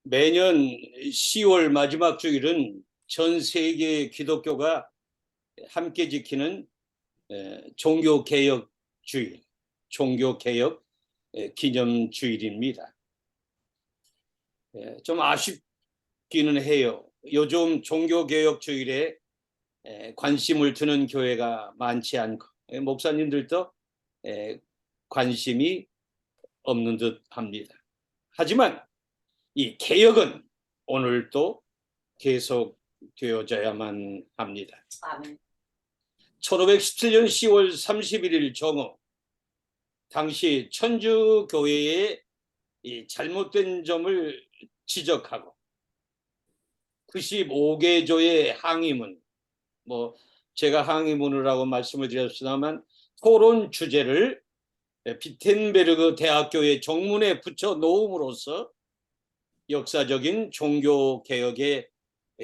매년 10월 마지막 주일은 전 세계 기독교가 함께 지키는 종교개혁 주일, 종교개혁 기념주일입니다. 좀 아쉽기는 해요. 요즘 종교개혁 주일에 관심을 두는 교회가 많지 않고 목사님들도 관심이 없는 듯 합니다. 하지만 이 개혁은 오늘도 계속되어져야만 합니다. 아멘. 1517년 10월 31일 정오, 당시 천주교회의 이 잘못된 점을 지적하고 95개조의 항의문, 제가 항의문이라고 말씀을 드렸습니다만 토론 주제를 비텐베르그 대학교의 정문에 붙여 놓음으로써 역사적인 종교개혁의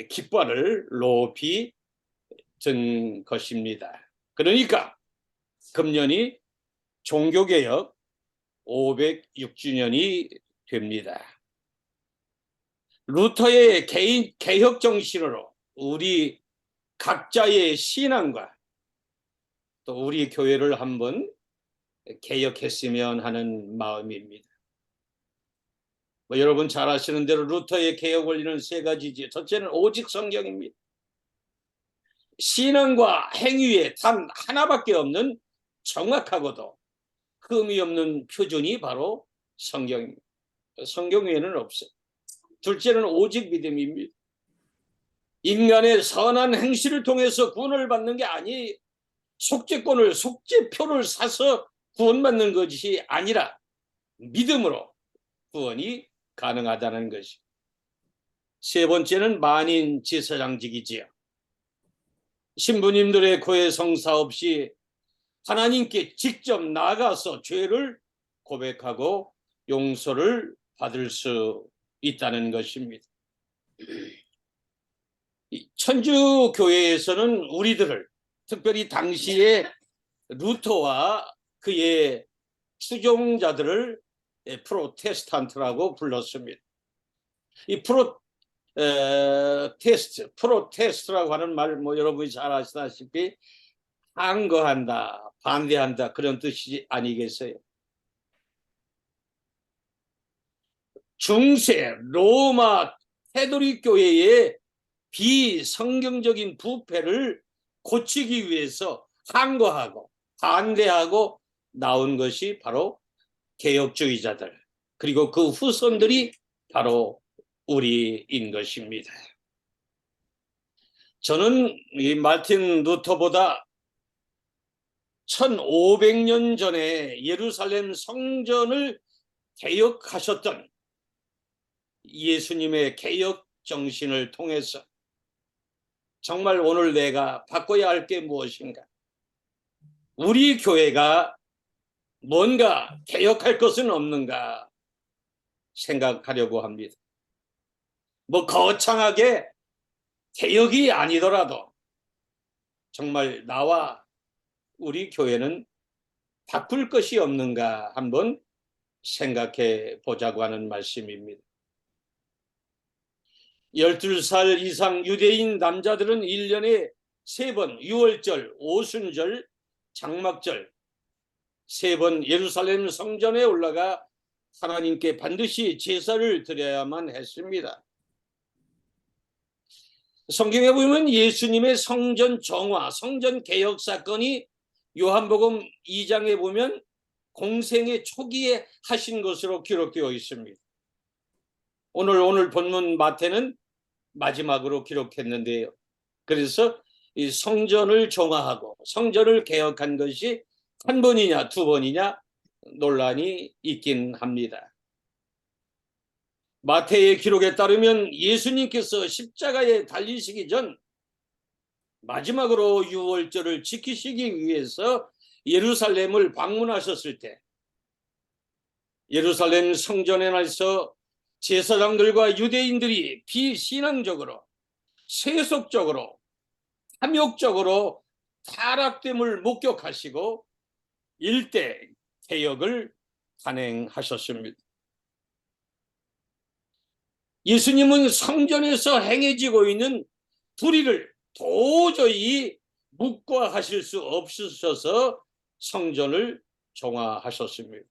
깃발을 높이 든 것입니다. 그러니까 금년이 종교개혁 506주년이 됩니다. 루터의 개인 개혁 정신으로 우리 각자의 신앙과 또 우리 교회를 한번 개혁했으면 하는 마음입니다. 여러분 잘 아시는 대로 루터의 개혁 원리는 세 가지지요. 첫째는 오직 성경입니다. 신앙과 행위에 단 하나밖에 없는 정확하고도 흠이 없는 표준이 바로 성경입니다. 성경 외에는 없어요. 둘째는 오직 믿음입니다. 인간의 선한 행실을 통해서 구원을 받는 게 아니, 속죄표를 사서 구원받는 것이 아니라 믿음으로 구원이 가능하다는 것이. 세 번째는 만인 제사장직이지요. 신부님들의 고해 성사 없이 하나님께 직접 나가서 죄를 고백하고 용서를 받을 수 있다는 것입니다. 천주교회에서는 우리들을 특별히 당시에 루터와 그의 추종자들을 프로테스탄트라고 불렀습니다. 이 프로테스트라고 하는 말 여러분이 잘 아시다시피 항거한다, 반대한다 그런 뜻이 아니겠어요? 중세 로마 캐톨릭 교회의 비성경적인 부패를 고치기 위해서 항거하고 반대하고 나온 것이 바로 개혁주의자들, 그리고 그 후손들이 바로 우리인 것입니다. 저는 이 마틴 루터보다 1500년 전에 예루살렘 성전을 개혁하셨던 예수님의 개혁 정신을 통해서 정말 오늘 내가 바꿔야 할 게 무엇인가, 우리 교회가 뭔가 개혁할 것은 없는가 생각하려고 합니다. 거창하게 개혁이 아니더라도 정말 나와 우리 교회는 바꿀 것이 없는가 한번 생각해 보자고 하는 말씀입니다. 12살 이상 유대인 남자들은 1년에 3번 유월절, 오순절, 장막절 3번 예루살렘 성전에 올라가 하나님께 반드시 제사를 드려야만 했습니다. 성경에 보면 예수님의 성전 정화, 성전 개혁 사건이 요한복음 2장에 보면 공생의 초기에 하신 것으로 기록되어 있습니다. 오늘 본문 마태는 마지막으로 기록했는데요. 그래서 이 성전을 정화하고 성전을 개혁한 것이 한 번이냐 두 번이냐 논란이 있긴 합니다. 마태의 기록에 따르면 예수님께서 십자가에 달리시기 전 마지막으로 유월절을 지키시기 위해서 예루살렘을 방문하셨을 때 예루살렘 성전에 나서 제사장들과 유대인들이 비신앙적으로, 세속적으로, 탐욕적으로 타락됨을 목격하시고 일대 개혁을 단행하셨습니다. 예수님은 성전에서 행해지고 있는 불의를 도저히 묵과하실 수 없으셔서 성전을 정화하셨습니다.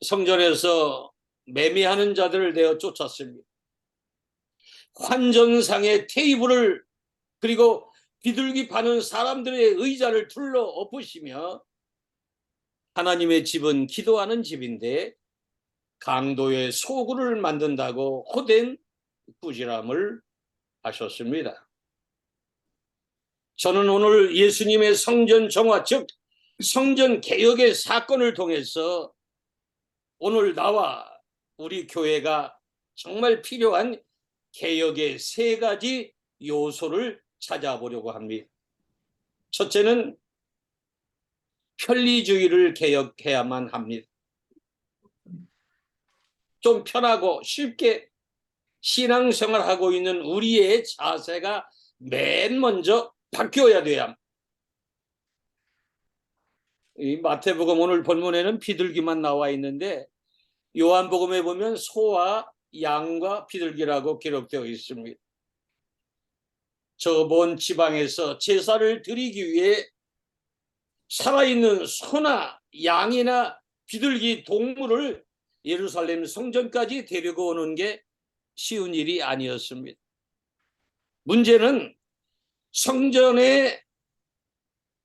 성전에서 매매하는 자들을 내어 쫓았습니다. 환전상의 테이블을 그리고 비둘기 파는 사람들의 의자를 둘러 엎으시며 하나님의 집은 기도하는 집인데 강도의 소굴을 만든다고 호된 꾸지람을 하셨습니다. 저는 오늘 예수님의 성전 정화, 즉 성전 개혁의 사건을 통해서 오늘 나와 우리 교회가 정말 필요한 개혁의 세 가지 요소를 찾아보려고 합니다. 첫째는 편리주의를 개혁해야만 합니다. 좀 편하고 쉽게 신앙생활하고 있는 우리의 자세가 맨 먼저 바뀌어야 돼야 합니다. 이 마태복음 오늘 본문에는 비둘기만 나와 있는데 요한복음에 보면 소와 양과 비둘기라고 기록되어 있습니다. 저 먼 지방에서 제사를 드리기 위해 살아있는 소나 양이나 비둘기 동물을 예루살렘 성전까지 데리고 오는 게 쉬운 일이 아니었습니다. 문제는 성전에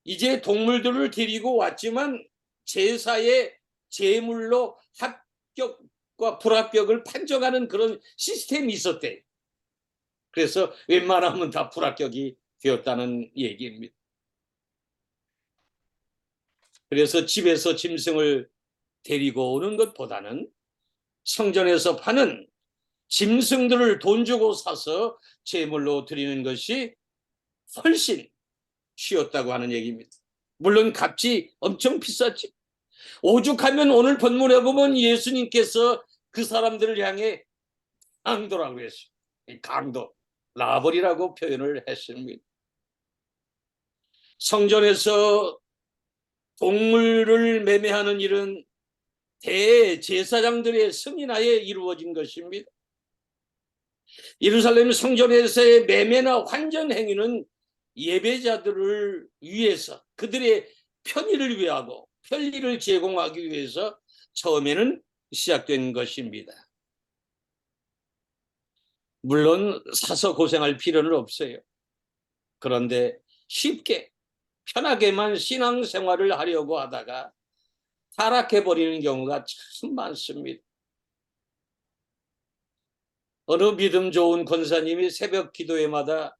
이제 동물들을 데리고 왔지만 제사의 제물로 합격과 불합격을 판정하는 그런 시스템이 있었대요. 그래서 웬만하면 다 불합격이 되었다는 얘기입니다. 그래서 집에서 짐승을 데리고 오는 것보다는 성전에서 파는 짐승들을 돈 주고 사서 제물로 드리는 것이 훨씬 쉬웠다고 하는 얘기입니다. 물론 값이 엄청 비쌌지. 오죽하면 오늘 본문에 보면 예수님께서 그 사람들을 향해 강도라고 했어요. 강도, 라벌이라고 표현을 했습니다. 성전에서 동물을 매매하는 일은 대제사장들의 승인하에 이루어진 것입니다. 예루살렘 성전에서의 매매나 환전 행위는 예배자들을 위해서 그들의 편의를 위하고 편리를 제공하기 위해서 처음에는 시작된 것입니다. 물론 사서 고생할 필요는 없어요. 그런데 쉽게 편하게만 신앙생활을 하려고 하다가 타락해버리는 경우가 참 많습니다. 어느 믿음 좋은 권사님이 새벽 기도회마다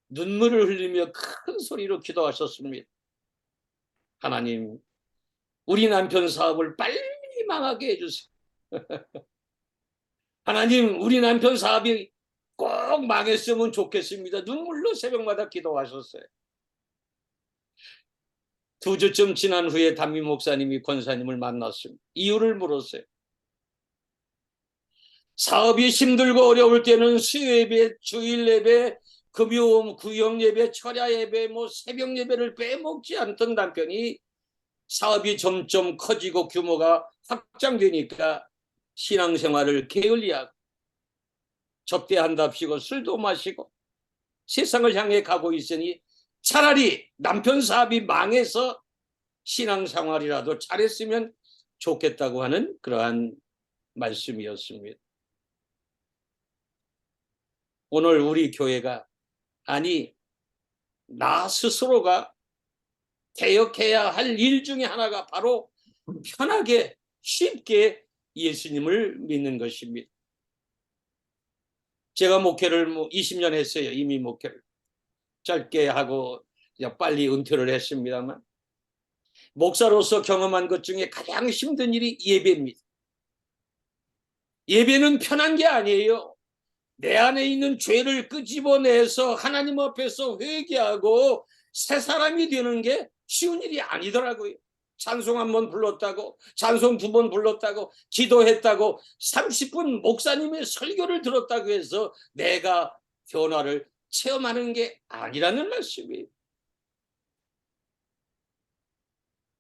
눈물을 흘리며 큰 소리로 기도하셨습니다. 하나님, 우리 남편 사업을 빨리 망하게 해주세요. 하나님, 우리 남편 사업이 꼭 망했으면 좋겠습니다. 눈물로 새벽마다 기도하셨어요. 2주쯤 지난 후에 담임 목사님이 권사님을 만났습니다. 이유를 물었어요. 사업이 힘들고 어려울 때는 수요예배, 주일예배, 금요 구역예배, 철야예배, 새벽 예배를 빼먹지 않던 남편이 사업이 점점 커지고 규모가 확장되니까 신앙생활을 게을리하고 접대한답시고 술도 마시고 세상을 향해 가고 있으니 차라리 남편 사업이 망해서 신앙생활이라도 잘했으면 좋겠다고 하는 그러한 말씀이었습니다. 오늘 우리 교회가 아니 나 스스로가 개혁해야 할 일 중에 하나가 바로 편하게 쉽게 예수님을 믿는 것입니다. 제가 목회를 20년 했어요. 이미 목회를 짧게 하고 빨리 은퇴를 했습니다만 목사로서 경험한 것 중에 가장 힘든 일이 예배입니다. 예배는 편한 게 아니에요. 내 안에 있는 죄를 끄집어내서 하나님 앞에서 회개하고 새 사람이 되는 게 쉬운 일이 아니더라고요. 찬송 1번 불렀다고, 찬송 2번 불렀다고, 기도했다고, 30분 목사님의 설교를 들었다고 해서 내가 변화를 체험하는 게 아니라는 말씀이에요.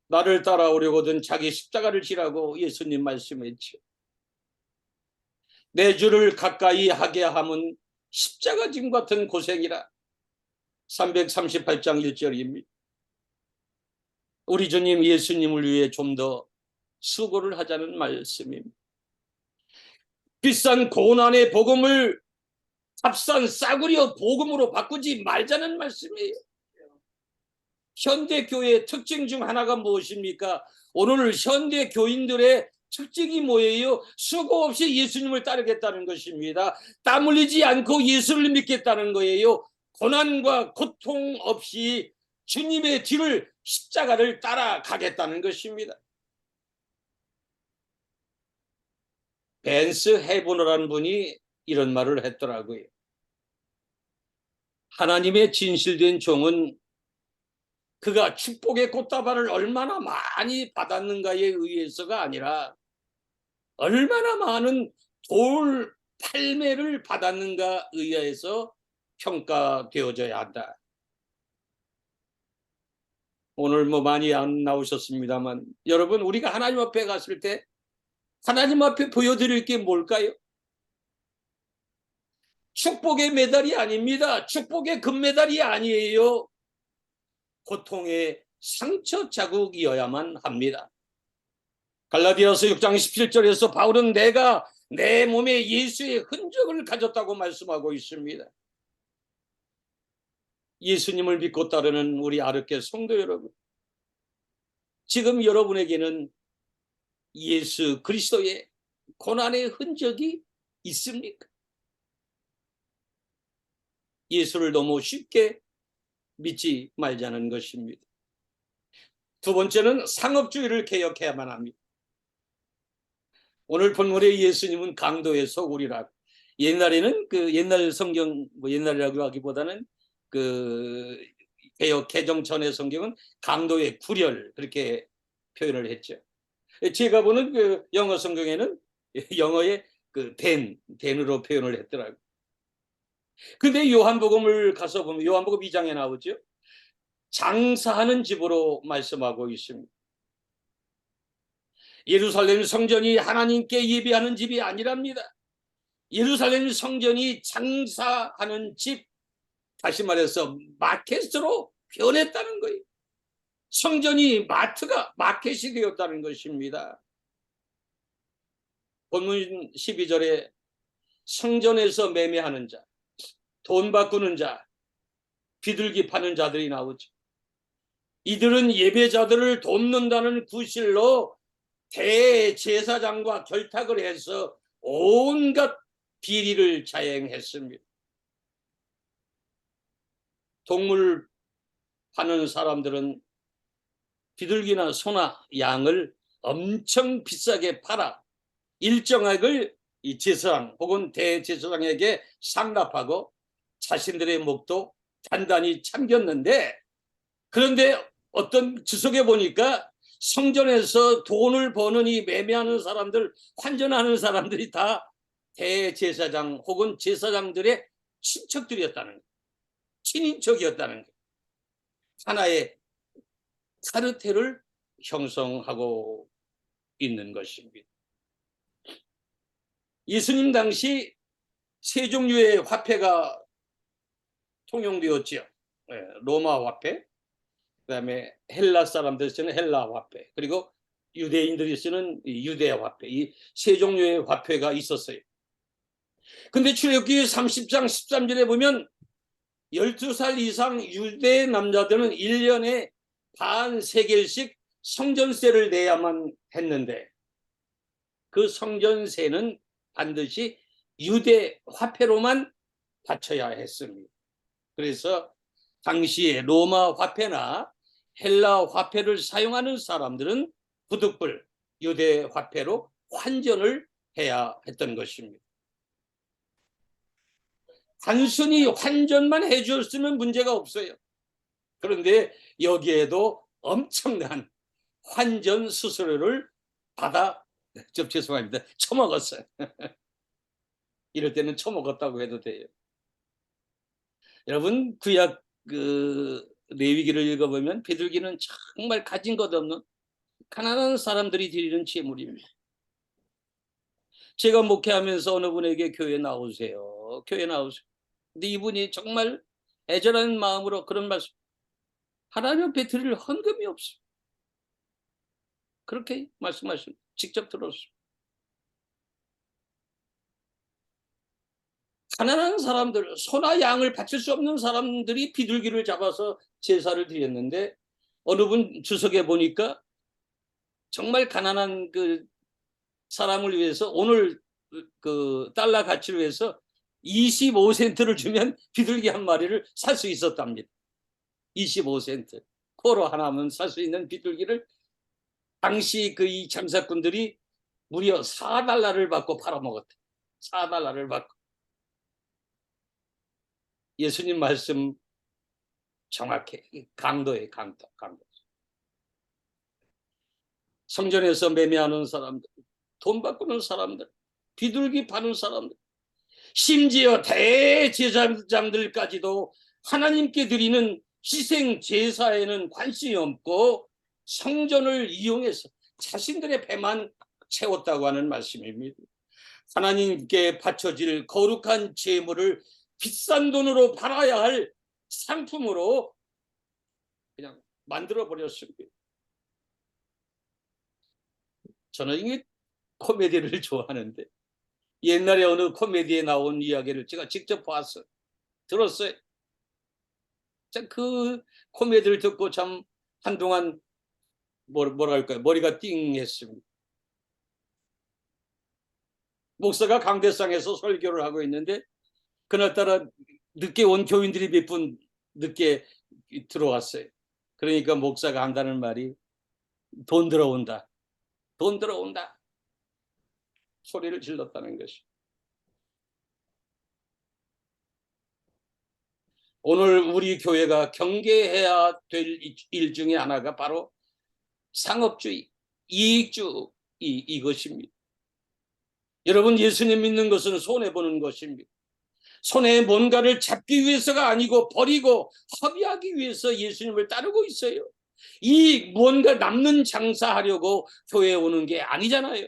나를 따라오려거든 자기 십자가를 지라고 예수님 말씀했죠. 내 주를 가까이 하게 함은 십자가 짐 같은 고생이라. 338장 1절입니다. 우리 주님 예수님을 위해 좀 더 수고를 하자는 말씀입니다. 비싼 고난의 복음을 값싼 싸구려 복음으로 바꾸지 말자는 말씀이에요. 현대교회의 특징 중 하나가 무엇입니까? 오늘 현대교인들의 특징이 뭐예요? 수고 없이 예수님을 따르겠다는 것입니다. 땀 흘리지 않고 예수를 믿겠다는 거예요. 고난과 고통 없이 주님의 뒤를, 십자가를 따라가겠다는 것입니다. 벤스 헤브너라는 분이 이런 말을 했더라고요. 하나님의 진실된 종은 그가 축복의 꽃다발을 얼마나 많이 받았는가에 의해서가 아니라 얼마나 많은 돌 팔매를 받았는가 의해서 평가되어져야 한다. 오늘 뭐 많이 안 나오셨습니다만 여러분, 우리가 하나님 앞에 갔을 때 하나님 앞에 보여드릴 게 뭘까요? 축복의 메달이 아닙니다. 축복의 금메달이 아니에요. 고통의 상처 자국이어야만 합니다. 갈라디아서 6장 17절에서 바울은 내가 내 몸에 예수의 흔적을 가졌다고 말씀하고 있습니다. 예수님을 믿고 따르는 우리 아르케 성도 여러분, 지금 여러분에게는 예수 그리스도의 고난의 흔적이 있습니까? 예수를 너무 쉽게 믿지 말자는 것입니다. 두 번째는 상업주의를 개혁해야만 합니다. 오늘 본문의 예수님은 강도의 소굴이라. 옛날에는 그 옛날 성경, 뭐 옛날이라고 하기보다는 그 개혁 개정 전의 성경은 강도의 구렬, 그렇게 표현을 했죠. 제가 보는 그 영어 성경에는 영어의 그 댄으로 표현을 했더라고요. 근데 요한복음을 가서 보면 요한복음 2장에 나오죠. 장사하는 집으로 말씀하고 있습니다. 예루살렘 성전이 하나님께 예배하는 집이 아니랍니다. 예루살렘 성전이 장사하는 집, 다시 말해서 마켓으로 변했다는 거예요. 성전이 마켓이 되었다는 것입니다. 본문 12절에 성전에서 매매하는 자, 돈 바꾸는 자, 비둘기 파는 자들이 나오죠. 이들은 예배자들을 돕는다는 구실로 대제사장과 결탁을 해서 온갖 비리를 자행했습니다. 동물 파는 사람들은 비둘기나 소나 양을 엄청 비싸게 팔아 일정액을 이 제사장 혹은 대제사장에게 상납하고 자신들의 목도 단단히 참겼는데, 그런데 어떤 주석에 보니까 성전에서 돈을 버는 이 매매하는 사람들, 환전하는 사람들이 다 대제사장 혹은 제사장들의 친척들이었다는 거예요. 친인척이었다는 거예요. 하나의 카르텔을 형성하고 있는 것입니다. 예수님 당시 세 종류의 화폐가 통용되었지요. 로마 화폐, 그다음에 헬라 사람들이 쓰는 헬라 화폐, 그리고 유대인들이 쓰는 유대 화폐, 이 세 종류의 화폐가 있었어요. 근데 출애굽기 30장 13절에 보면 12살 이상 유대 남자들은 1년에 반 세겔씩 성전세를 내야만 했는데, 그 성전세는 반드시 유대 화폐로만 바쳐야 했습니다. 그래서 당시에 로마 화폐나 헬라 화폐를 사용하는 사람들은 부득불 유대 화폐로 환전을 해야 했던 것입니다. 단순히 환전만 해줬으면 문제가 없어요. 그런데 여기에도 엄청난 환전 수수료를 받아, 좀 죄송합니다, 처먹었어요. 이럴 때는 처먹었다고 해도 돼요. 여러분, 구약 그 레위기를 읽어보면 비둘기는 정말 가진 것 없는 가난한 사람들이 드리는 제물입니다. 제가 목회하면서 어느 분에게 교회 나오세요. 교회 나오세요. 근데 이분이 정말 애절한 마음으로 그런 말씀. 하나님 앞에 드릴 헌금이 없어. 그렇게 말씀하신 직접 들었어요. 가난한 사람들, 소나 양을 바칠 수 없는 사람들이 비둘기를 잡아서 제사를 드렸는데 어느 분 주석에 보니까 정말 가난한 그 사람을 위해서 오늘 그 달러 가치로 해서 25센트를 주면 비둘기 한 마리를 살 수 있었답니다. 25센트. 코로 하나면 살 수 있는 비둘기를 당시 그 이 장사꾼들이 무려 4달러를 받고 팔아먹었대. 4달러를 받고. 예수님 말씀 정확해. 강도예요, 강도. 성전에서 매매하는 사람들, 돈 바꾸는 사람들, 비둘기 파는 사람들, 심지어 대제사장들까지도 하나님께 드리는 희생 제사에는 관심이 없고 성전을 이용해서 자신들의 배만 채웠다고 하는 말씀입니다. 하나님께 바쳐질 거룩한 제물을 비싼 돈으로 팔아야 할 상품으로 그냥 만들어 버렸습니다. 저는 이게 코미디를 좋아하는데 옛날에 어느 코미디에 나온 이야기를 제가 직접 봤어요. 들었어요. 그 코미디를 듣고 참 한동안 뭐랄까요, 머리가 띵했습니다. 목사가 강대상에서 설교를 하고 있는데 그날따라 늦게 온 교인들이 몇 분 늦게 들어왔어요. 그러니까 목사가 한다는 말이 돈 들어온다. 돈 들어온다. 소리를 질렀다는 것이. 오늘 우리 교회가 경계해야 될 일 중에 하나가 바로 상업주의, 이익주의 이것입니다. 여러분, 예수님 믿는 것은 손해보는 것입니다. 손에 뭔가를 잡기 위해서가 아니고 버리고 허비하기 위해서 예수님을 따르고 있어요. 이 뭔가 남는 장사하려고 교회에 오는 게 아니잖아요.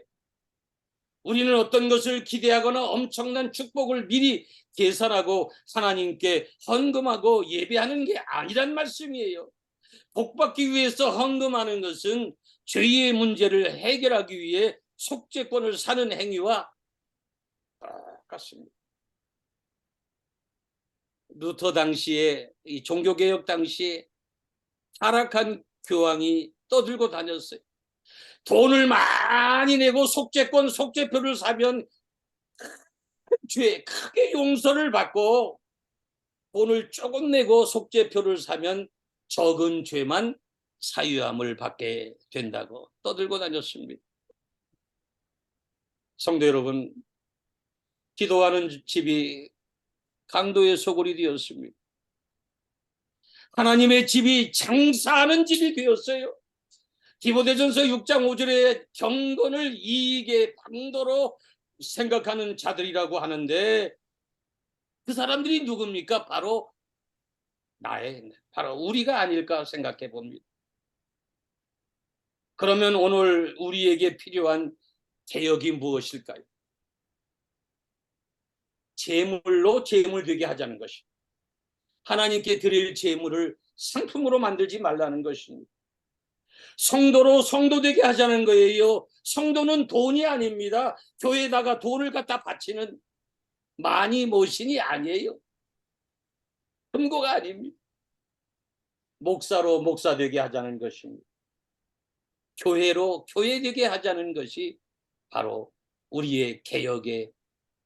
우리는 어떤 것을 기대하거나 엄청난 축복을 미리 계산하고 하나님께 헌금하고 예배하는 게 아니란 말씀이에요. 복받기 위해서 헌금하는 것은 죄의 문제를 해결하기 위해 속죄권을 사는 행위와 똑같습니다. 루터 당시에, 이 종교개혁 당시에 타락한 교황이 떠들고 다녔어요. 돈을 많이 내고 속죄표를 사면 죄 크게 용서를 받고 돈을 조금 내고 속죄표를 사면 적은 죄만 사유함을 받게 된다고 떠들고 다녔습니다. 성도 여러분, 기도하는 집이 강도의 소굴이 되었습니다. 하나님의 집이 장사하는 집이 되었어요. 디모데전서 6장 5절에 경건을 이익의 방도로 생각하는 자들이라고 하는데 그 사람들이 누굽니까? 바로 바로 우리가 아닐까 생각해 봅니다. 그러면 오늘 우리에게 필요한 개혁이 무엇일까요? 재물로 재물되게 하자는 것입니다. 하나님께 드릴 재물을 상품으로 만들지 말라는 것입니다. 성도로 성도되게 하자는 거예요. 성도는 돈이 아닙니다. 교회에다가 돈을 갖다 바치는 많이 모신이 아니에요. 금고가 아닙니다. 목사로 목사되게 하자는 것입니다. 교회로 교회되게 하자는 것이 바로 우리의 개혁의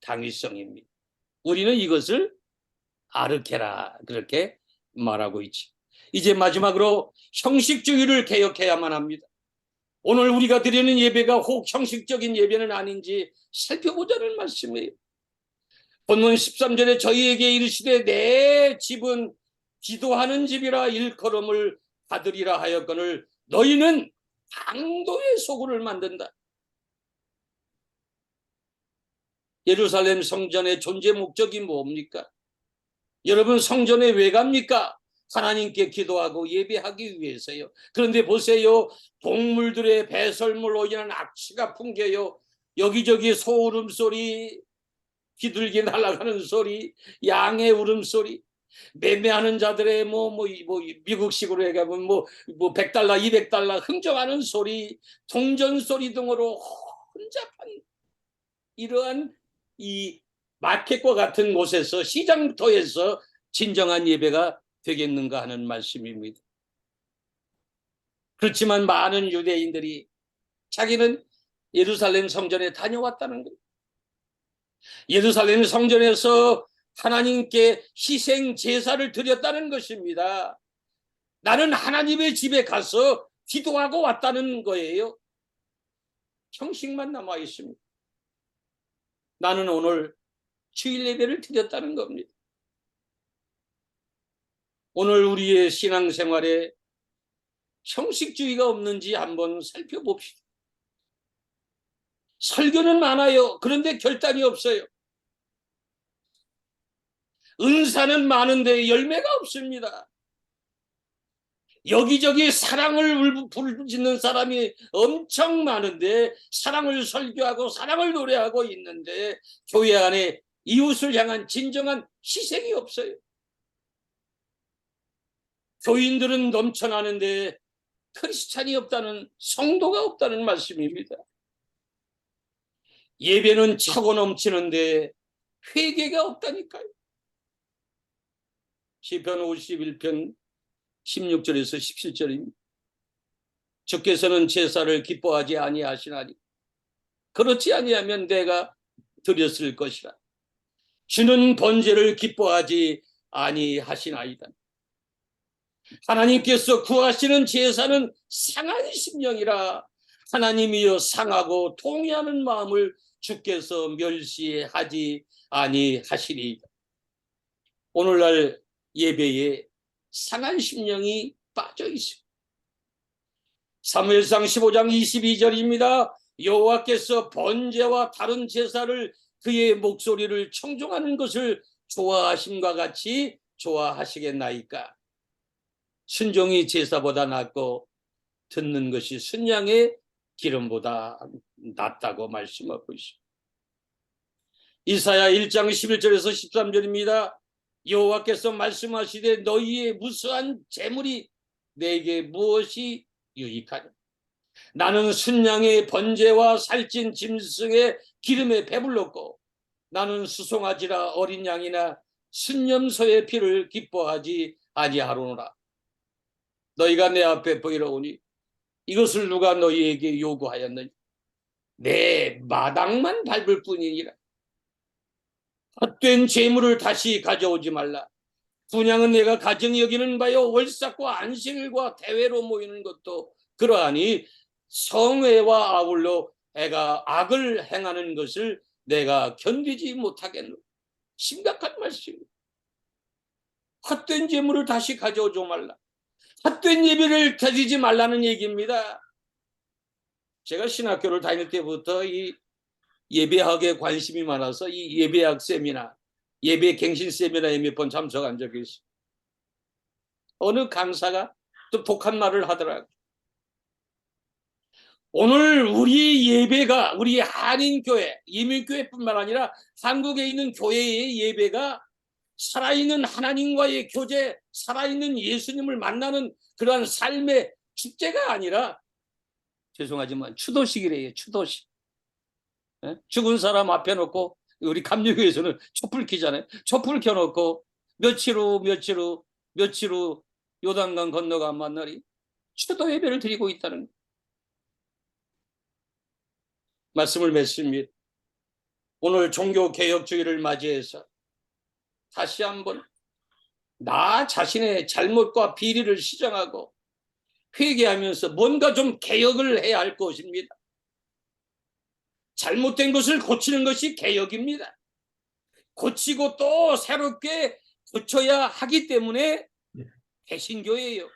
당위성입니다. 우리는 이것을 아르케라 그렇게 말하고 있지. 이제 마지막으로 형식주의를 개혁해야만 합니다. 오늘 우리가 드리는 예배가 혹 형식적인 예배는 아닌지 살펴보자는 말씀이에요. 본문 13절에 저희에게 이르시되 내 집은 기도하는 집이라 일컬음을 받으리라 하였거늘 너희는 강도의 소굴을 만든다. 예루살렘 성전의 존재 목적이 뭡니까? 여러분, 성전에 왜 갑니까? 하나님께 기도하고 예배하기 위해서요. 그런데 보세요. 동물들의 배설물로 인한 악취가 풍겨요. 여기저기 소 울음소리, 비둘기 날아가는 소리, 양의 울음소리, 매매하는 자들의 미국식으로 얘기하면 뭐 $100, $200 흥정하는 소리, 동전 소리 등으로 혼잡한 이러한 이 마켓과 같은 곳에서, 시장터에서 진정한 예배가 되겠는가 하는 말씀입니다. 그렇지만 많은 유대인들이 자기는 예루살렘 성전에 다녀왔다는 거예요. 예루살렘 성전에서 하나님께 희생 제사를 드렸다는 것입니다. 나는 하나님의 집에 가서 기도하고 왔다는 거예요. 형식만 남아 있습니다. 나는 오늘 주일 예배를 드렸다는 겁니다. 오늘 우리의 신앙생활에 형식주의가 없는지 한번 살펴봅시다. 설교는 많아요. 그런데 결단이 없어요. 은사는 많은데 열매가 없습니다. 여기저기 사랑을 부르짖는 사람이 엄청 많은데, 사랑을 설교하고 사랑을 노래하고 있는데 교회 안에 이웃을 향한 진정한 희생이 없어요. 교인들은 넘쳐나는데 크리스찬이 없다는, 성도가 없다는 말씀입니다. 예배는 차고 넘치는데 회개가 없다니까요. 시편 51편 16절에서 17절입니다. 주께서는 제사를 기뻐하지 아니하시나니 그렇지 아니하면 내가 드렸을 것이라. 주는 번제를 기뻐하지 아니하시나이다. 하나님께서 구하시는 제사는 상한 심령이라. 하나님이여 상하고 통회하는 마음을 주께서 멸시하지 아니하시니. 오늘날 예배에 상한 심령이 빠져 있습니다. 사무엘상 15장 22절입니다. 여호와께서 번제와 다른 제사를 그의 목소리를 청종하는 것을 좋아하심과 같이 좋아하시겠나이까. 순종이 제사보다 낫고 듣는 것이 순양의 기름보다 낫다고 말씀하고 있습니다. 이사야 1장 11절에서 13절입니다. 여호와께서 말씀하시되 너희의 무수한 재물이 내게 무엇이 유익하냐. 나는 순양의 번제와 살찐 짐승의 기름에 배불렀고 나는 수송아지라 어린 양이나 순념소의 피를 기뻐하지 아니하노라. 너희가 내 앞에 보이러오니 이것을 누가 너희에게 요구하였느냐. 내 마당만 밟을 뿐이니라. 헛된 재물을 다시 가져오지 말라. 분양은 내가 가정이 여기는 바요 월삭과 안식일과 대회로 모이는 것도 그러하니 성회와 아울러 애가 악을 행하는 것을 내가 견디지 못하겠노. 심각한 말씀입니다. 헛된 재물을 다시 가져오지 말라. 헛된 예배를 드리지 말라는 얘기입니다. 제가 신학교를 다닐 때부터 이 예배학에 관심이 많아서 이 예배학 세미나, 예배 갱신 세미나에 몇 번 참석한 적이 있어요. 어느 강사가 또 독한 말을 하더라고요. 오늘 우리 예배가, 우리 한인교회, 이민교회뿐만 아니라 한국에 있는 교회의 예배가 살아있는 하나님과의 교제, 살아있는 예수님을 만나는 그러한 삶의 축제가 아니라, 죄송하지만 추도식이래요. 추도식. 죽은 사람 앞에 놓고, 우리 감리교에서는 촛불 켜잖아요. 촛불 켜놓고 며칠 후 요단강 건너가 만나리 추도 예배를 드리고 있다는 말씀을 맺습니다. 오늘 종교개혁주의를 맞이해서 다시 한번 나 자신의 잘못과 비리를 시정하고 회개하면서 뭔가 좀 개혁을 해야 할 것입니다. 잘못된 것을 고치는 것이 개혁입니다. 고치고 또 새롭게 고쳐야 하기 때문에 개신교예요.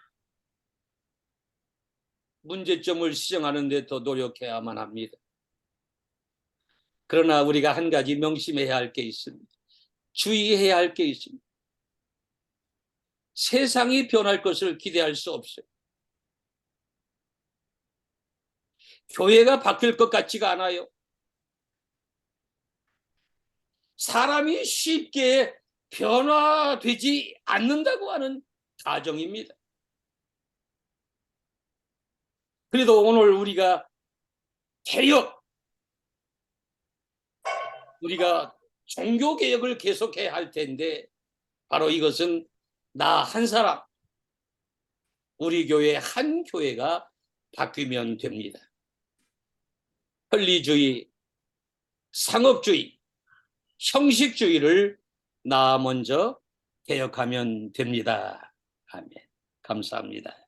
문제점을 시정하는 데 더 노력해야만 합니다. 그러나 우리가 한 가지 명심해야 할 게 있습니다. 주의해야 할 게 있습니다. 세상이 변할 것을 기대할 수 없어요. 교회가 바뀔 것 같지가 않아요. 사람이 쉽게 변화되지 않는다고 하는 가정입니다. 그래도 오늘 우리가 개혁, 우리가 종교개혁을 계속해야 할 텐데 바로 이것은 나 한 사람, 우리 교회 한 교회가 바뀌면 됩니다. 권리주의, 상업주의, 형식주의를 나 먼저 개혁하면 됩니다. 아멘. 감사합니다.